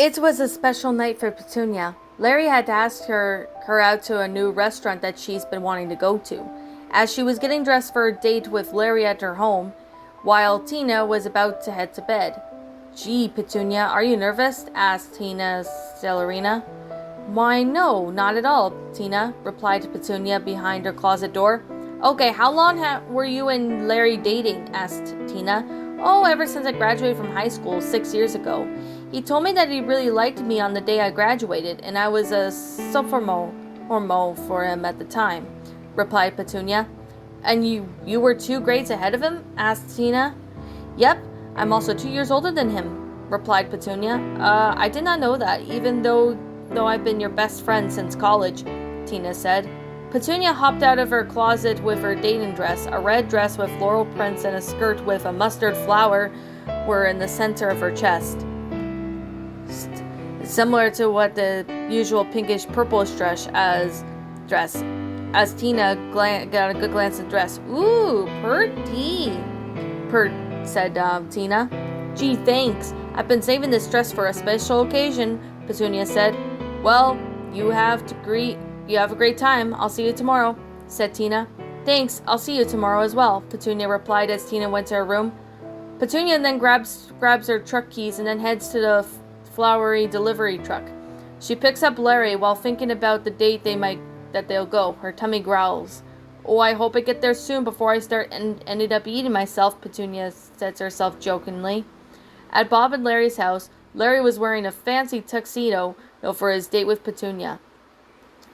It was a special night for Petunia. Larry had asked her out to a new restaurant that she's been wanting to go to. As she was getting dressed for a date with Larry at her home, while Tina was about to head to bed. Gee, Petunia, are you nervous? Asked Tina Celerina. Why, no, not at all, Tina, replied Petunia behind her closet door. Okay, how long were you and Larry dating? Asked Tina. Oh, ever since I graduated from high school 6 years ago. He told me that he really liked me on the day I graduated, and I was a sophomore for him at the time, replied Petunia. And you were 2 grades ahead of him? Asked Tina. Yep, I'm also 2 years older than him, replied Petunia. I did not know that, even though I've been your best friend since college, Tina said. Petunia hopped out of her closet with her dating dress. A red dress with floral prints and a skirt with a mustard flower were in the center of her chest. Similar to what the usual pinkish purplish dress as Tina got a good glance at the dress. Ooh, pretty, said Tina. Gee, thanks. I've been saving this dress for a special occasion, Petunia said. Well, you have a great time. I'll see you tomorrow, said Tina. Thanks, I'll see you tomorrow as well, Petunia replied as Tina went to her room. Petunia then grabs her truck keys and then heads to the flowery delivery truck. She picks up Larry while thinking about the date that they'll go. Her tummy growls. Oh, I hope I get there soon before I start and ended up eating myself, Petunia said to herself jokingly. At Bob and Larry's house, Larry was wearing a fancy tuxedo for his date with Petunia.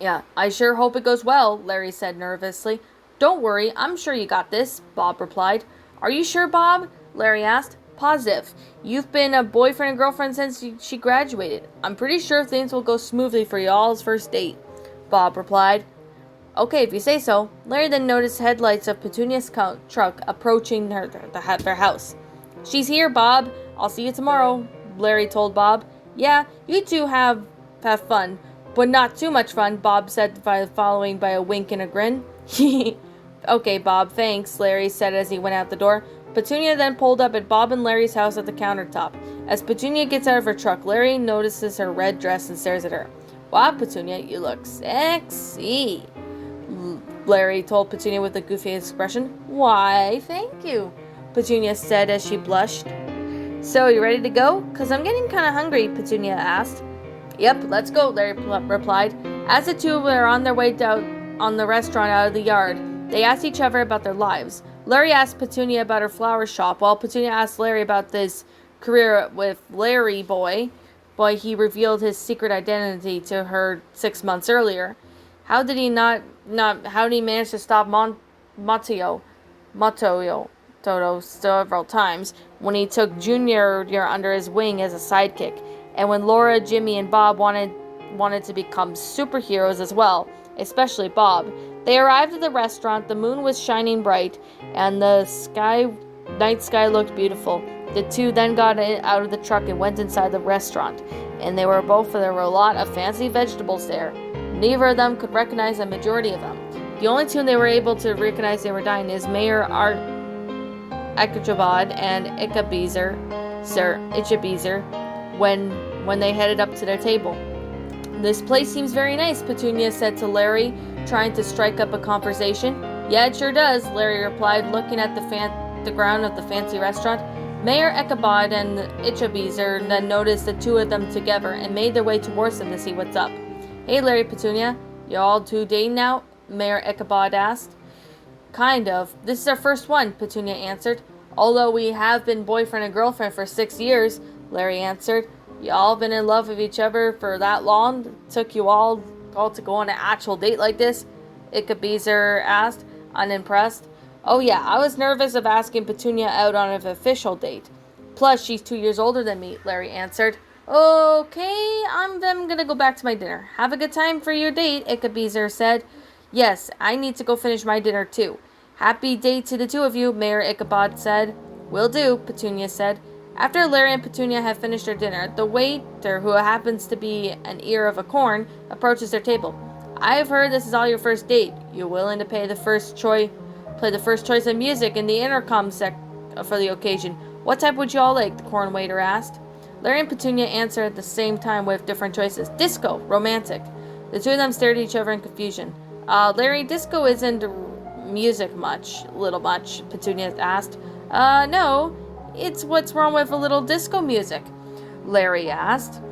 Yeah, I sure hope it goes well, Larry said nervously. Don't worry, I'm sure you got this, Bob replied. Are you sure, Bob? Larry asked. Positive. You've been a boyfriend and girlfriend since she graduated. I'm pretty sure things will go smoothly for y'all's first date, Bob replied. Okay, if you say so. Larry then noticed headlights of Petunia's truck approaching their house. She's here, Bob. I'll see you tomorrow, Larry told Bob. Yeah, you two have fun, but not too much fun, Bob said, following by a wink and a grin. Okay, Bob, thanks, Larry said as he went out the door. Petunia then pulled up at Bob and Larry's house at the countertop. As Petunia gets out of her truck, Larry notices her red dress and stares at her. Wow, Petunia, you look sexy, Larry told Petunia with a goofy expression. Why, thank you, Petunia said as she blushed. So, you ready to go? 'Cause I'm getting kind of hungry, Petunia asked. Yep, let's go, Larry replied. As the two were on their way down on the restaurant out of the yard, they asked each other about their lives. Larry asked Petunia about her flower shop, while Petunia asked Larry about this career with Larry Boy. He revealed his secret identity to her 6 months earlier. How did he manage to stop Mateo Toto several times when he took Junior under his wing as a sidekick, and when Laura, Jimmy, and Bob wanted to become superheroes as well, especially Bob. They arrived at the restaurant. The moon was shining bright, and the night sky looked beautiful. The two then got out of the truck and went inside the restaurant, and there were a lot of fancy vegetables there. Neither of them could recognize a majority of them. The only two they were able to recognize they were dining is Mayor Ichabod and Ichabod when they headed up to their table. This place seems very nice, Petunia said to Larry, trying to strike up a conversation. Yeah, it sure does, Larry replied, looking at the ground of the fancy restaurant. Mayor Ichabod and Ichabod then noticed the two of them together and made their way towards them to see what's up. Hey, Larry, Petunia, you all two dating now? Mayor Ichabod asked. Kind of. This is our first one, Petunia answered. Although we have been boyfriend and girlfriend for 6 years, Larry answered. You all been in love with each other for that long? Took you all to go on an actual date like this? Ichabod asked, unimpressed. Oh yeah, I was nervous of asking Petunia out on an official date. Plus, she's 2 years older than me, Larry answered. Okay, I'm then gonna go back to my dinner. Have a good time for your date, Ichabod said. Yes, I need to go finish my dinner too. Happy date to the two of you, Mayor Ichabod said. Will do, Petunia said. After Larry and Petunia had finished their dinner, the waiter, who happens to be an ear of a corn, approaches their table. I have heard this is all your first date. You willing to play the first choice of music in the intercom for the occasion? What type would you all like? The corn waiter asked. Larry and Petunia answered at the same time with different choices. Disco, romantic. The two of them stared at each other in confusion. Larry, disco isn't music little much, Petunia asked. No, it's what's wrong with a little disco music, Larry asked.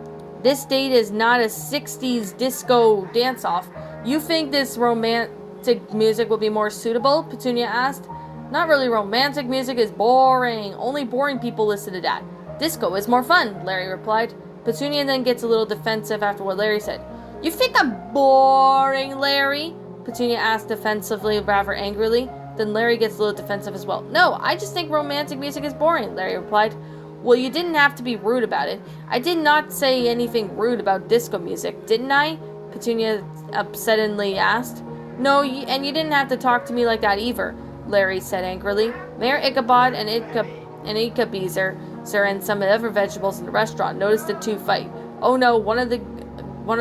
This date is not a 60s disco dance-off. You think this romantic music will be more suitable? Petunia asked. Not really. Romantic music is boring. Only boring people listen to that. Disco is more fun, Larry replied. Petunia then gets a little defensive after what Larry said. You think I'm boring, Larry? Petunia asked defensively, rather angrily. Then Larry gets a little defensive as well. No, I just think romantic music is boring, Larry replied. Well, you didn't have to be rude about it. I did not say anything rude about disco music, didn't I? Petunia upsettingly asked. No, and you didn't have to talk to me like that either, Larry said angrily. Mayor Ichabod and Ichabod and some of the other vegetables in the restaurant noticed the two fight. Oh no, one of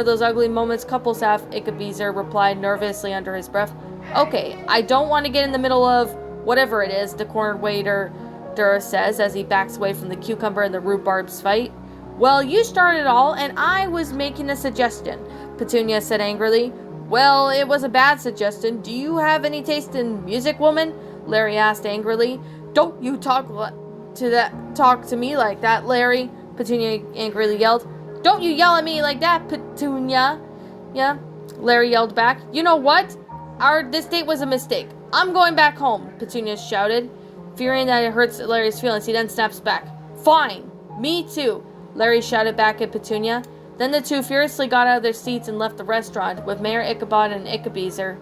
those ugly moments couples have, Ichabod replied nervously under his breath. Okay, I don't want to get in the middle of whatever it is, the corner waiter says as he backs away from the cucumber and the rhubarb's fight. Well, you started it all, and I was making a suggestion, Petunia said angrily. Well, it was a bad suggestion. Do you have any taste in music, woman? Larry asked angrily. Don't you talk to me like that, Larry, Petunia angrily yelled. Don't you yell at me like that, Petunia. Yeah, Larry yelled back. You know what? This date was a mistake. I'm going back home, Petunia shouted. Fearing that it hurts Larry's feelings, he then snaps back. Fine. Me too, Larry shouted back at Petunia. Then the two furiously got out of their seats and left the restaurant, with Mayor Ichabod and Ichabod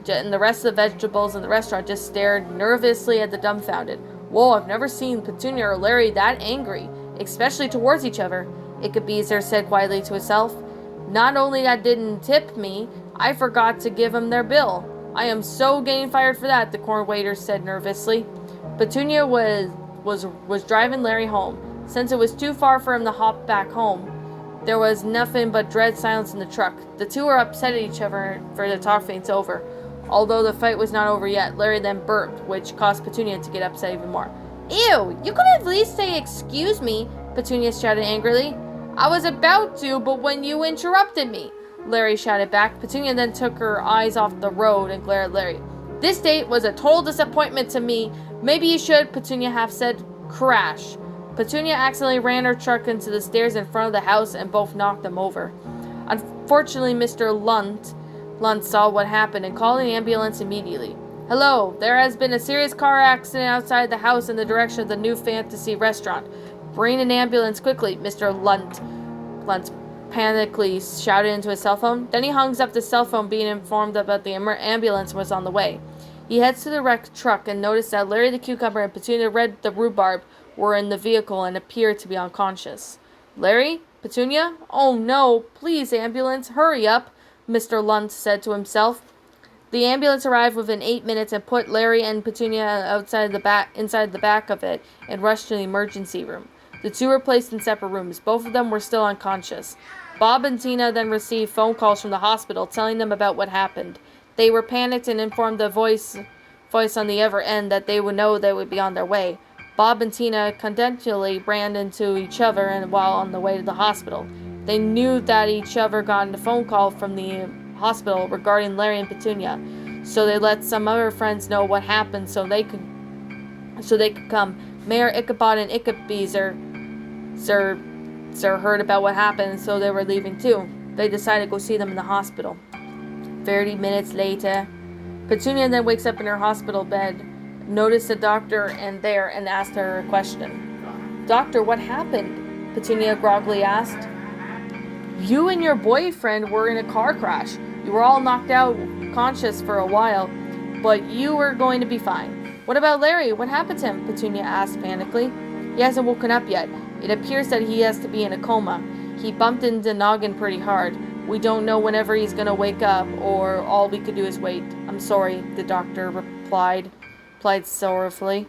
and the rest of the vegetables in the restaurant just stared nervously at the dumbfounded. Whoa, I've never seen Petunia or Larry that angry, especially towards each other, Ichabod said quietly to himself. Not only that didn't tip me, I forgot to give them their bill. I am so getting fired for that, the corn waiter said nervously. Petunia was driving Larry home. Since it was too far for him to hop back home, there was nothing but dread silence in the truck. The two were upset at each other for the talk things over. Although the fight was not over yet, Larry then burped, which caused Petunia to get upset even more. Ew, you could at least say excuse me, Petunia shouted angrily. I was about to, but when you interrupted me, Larry shouted back. Petunia then took her eyes off the road and glared at Larry. This date was a total disappointment to me. Maybe you should, Petunia half said. Crash. Petunia accidentally ran her truck into the stairs in front of the house and both knocked them over. Unfortunately, Mr. Lunt saw what happened and called an ambulance immediately. Hello, there has been a serious car accident outside the house in the direction of the New Fantasy restaurant. Bring an ambulance quickly, Mr. Lunt panically shouted into his cell phone. Then he hangs up the cell phone, being informed about the ambulance was on the way. He heads to the wrecked truck and noticed that Larry the Cucumber and Petunia the Rhubarb were in the vehicle and appeared to be unconscious. Larry? Petunia? Oh no, please ambulance, hurry up, Mr. Lunt said to himself. The ambulance arrived within 8 minutes and put Larry and Petunia inside the back of it and rushed to the emergency room. The two were placed in separate rooms. Both of them were still unconscious. Bob and Tina then received phone calls from the hospital telling them about what happened. They were panicked and informed the voice on the other end that they would know they would be on their way. Bob and Tina confidentially ran into each other and while on the way to the hospital. They knew that each other got a phone call from the hospital regarding Larry and Petunia, so they let some other friends know what happened so they could come. Mayor Ichabod and Ichabod heard about what happened, so they were leaving too. They decided to go see them in the hospital. 30 minutes later, Petunia then wakes up in her hospital bed, noticed the doctor and asked her a question. Doctor, what happened? Petunia groggily asked. You and your boyfriend were in a car crash. You were all knocked out conscious for a while, but you were going to be fine. What about Larry? What happened to him? Petunia asked panically. He hasn't woken up yet. It appears that he has to be in a coma. He bumped into Noggin pretty hard. We don't know whenever he's going to wake up, or all we could do is wait. I'm sorry, the doctor replied sorrowfully.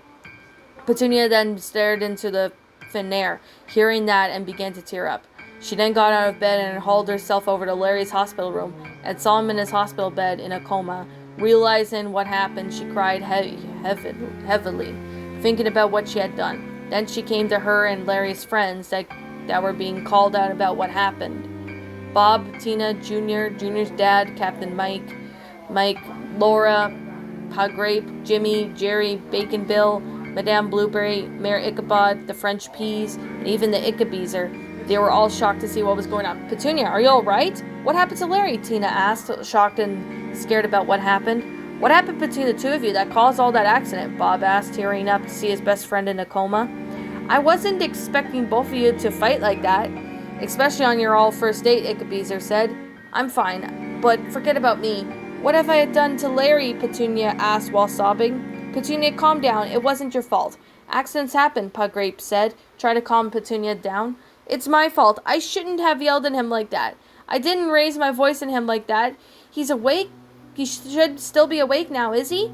Petunia then stared into the thin air, hearing that, and began to tear up. She then got out of bed and hauled herself over to Larry's hospital room and saw him in his hospital bed in a coma. Realizing what happened, she cried heavily, thinking about what she had done. Then she came to her and Larry's friends that were being called out about what happened. Bob, Tina, Junior's dad, Captain Mike, Laura, Pa Grape, Jimmy, Jerry, Bacon Bill, Madame Blueberry, Mayor Ichabod, the French Peas, and even the Ickabeezer. They were all shocked to see what was going on. Petunia, are you all right? What happened to Larry? Tina asked, shocked and scared about what happened. What happened between the two of you that caused all that accident? Bob asked, tearing up to see his best friend in a coma. I wasn't expecting both of you to fight like that, especially on your all first date, Ickabeezer said. I'm fine, but forget about me. What have I done to Larry? Petunia asked while sobbing. Petunia, calm down. It wasn't your fault. Accidents happen, Pa Grape said, trying to calm Petunia down. It's my fault. I shouldn't have yelled at him like that. I didn't raise my voice at him like that. He's awake. He should still be awake now, is he?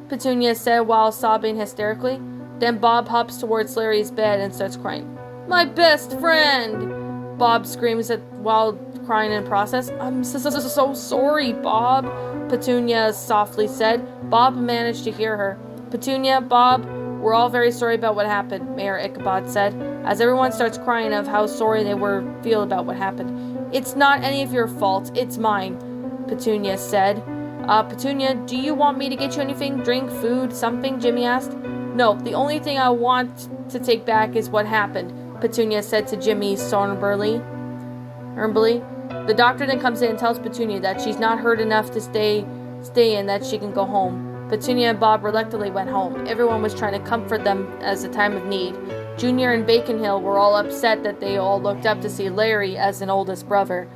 Petunia said while sobbing hysterically. Then Bob hops towards Larry's bed and starts crying. My best friend! Bob screams while crying in process. I'm so sorry, Bob, Petunia softly said. Bob managed to hear her. Petunia, Bob, we're all very sorry about what happened, Mayor Ichabod said, as everyone starts crying of how sorry they feel about what happened. It's not any of your fault, it's mine, Petunia said. Petunia, do you want me to get you anything? Drink, food, something? Jimmy asked. No, the only thing I want to take back is what happened, Petunia said to Jimmy somberly. The doctor then comes in and tells Petunia that she's not hurt enough to stay and that she can go home. Petunia and Bob reluctantly went home. Everyone was trying to comfort them as a time of need. Junior and Bacon Hill were all upset that they all looked up to see Larry as an oldest brother.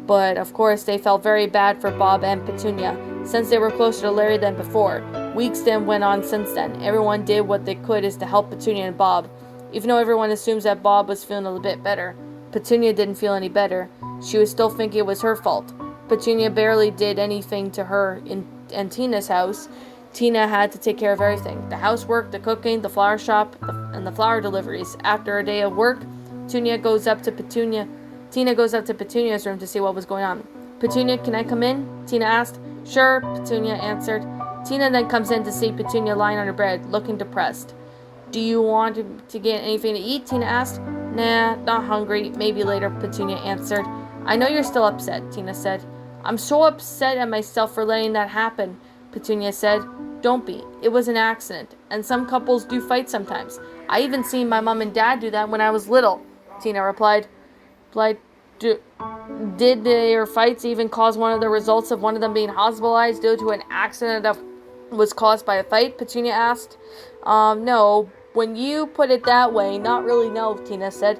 But, of course, they felt very bad for Bob and Petunia, since they were closer to Larry than before. Weeks then went on since then. Everyone did what they could to help Petunia and Bob. Even though everyone assumes that Bob was feeling a little bit better, Petunia didn't feel any better. She was still thinking it was her fault. Petunia barely did anything to her in Tina's house. Tina had to take care of everything. The housework, the cooking, the flower shop, and the flower deliveries. After a day of work, Tina goes up to Petunia's room to see what was going on. Petunia, can I come in? Tina asked. Sure, Petunia answered. Tina then comes in to see Petunia lying on her bed, looking depressed. Do you want to get anything to eat? Tina asked. Nah, not hungry. Maybe later, Petunia answered. I know you're still upset, Tina said. I'm so upset at myself for letting that happen, Petunia said. Don't be. It was an accident, and some couples do fight sometimes. I even seen my mom and dad do that when I was little, Tina replied. Did their fights even cause one of the results of one of them being hospitalized due to an accident that was caused by a fight? Petunia asked. No. When you put it that way, not really no, Tina said.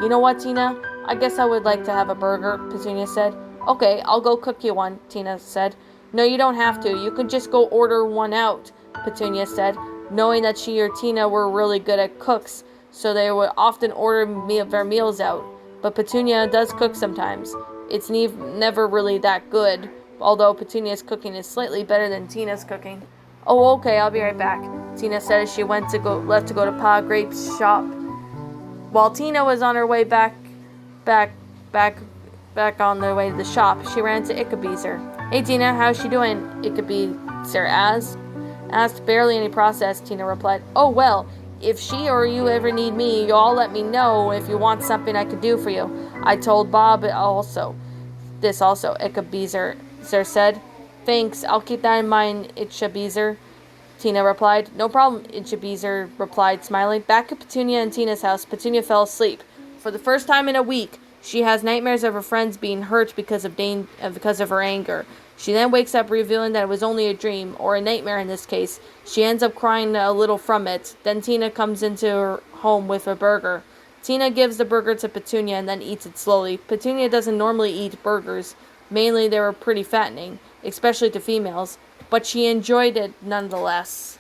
You know what, Tina? I guess I would like to have a burger, Petunia said. Okay, I'll go cook you one, Tina said. No, you don't have to. You could just go order one out, Petunia said, knowing that she or Tina were really good at cooks, so they would often order their meals out. But Petunia does cook sometimes. It's never really that good, although Petunia's cooking is slightly better than Tina's cooking. Oh, okay, I'll be right back, Tina said as she left to go to Pa Grape's shop. While Tina was on her way back on their way to the shop, she ran to Ickabeezer. Hey Tina, how's she doing? Ickabeezer asked. Barely any process, Tina replied. Oh well, if she or you ever need me, you all let me know if you want something I could do for you. I told Bob this also, Ickabeezer said. Thanks, I'll keep that in mind, Ickabeezer, Tina replied. No problem, Ickabeezer replied, smiling. Back at Petunia and Tina's house, Petunia fell asleep. For the first time in a week, she has nightmares of her friends being hurt because of her anger. She then wakes up revealing that it was only a dream, or a nightmare in this case. She ends up crying a little from it. Then Tina comes into her home with a burger. Tina gives the burger to Petunia and then eats it slowly. Petunia doesn't normally eat burgers. Mainly they were pretty fattening, especially to females, but she enjoyed it nonetheless.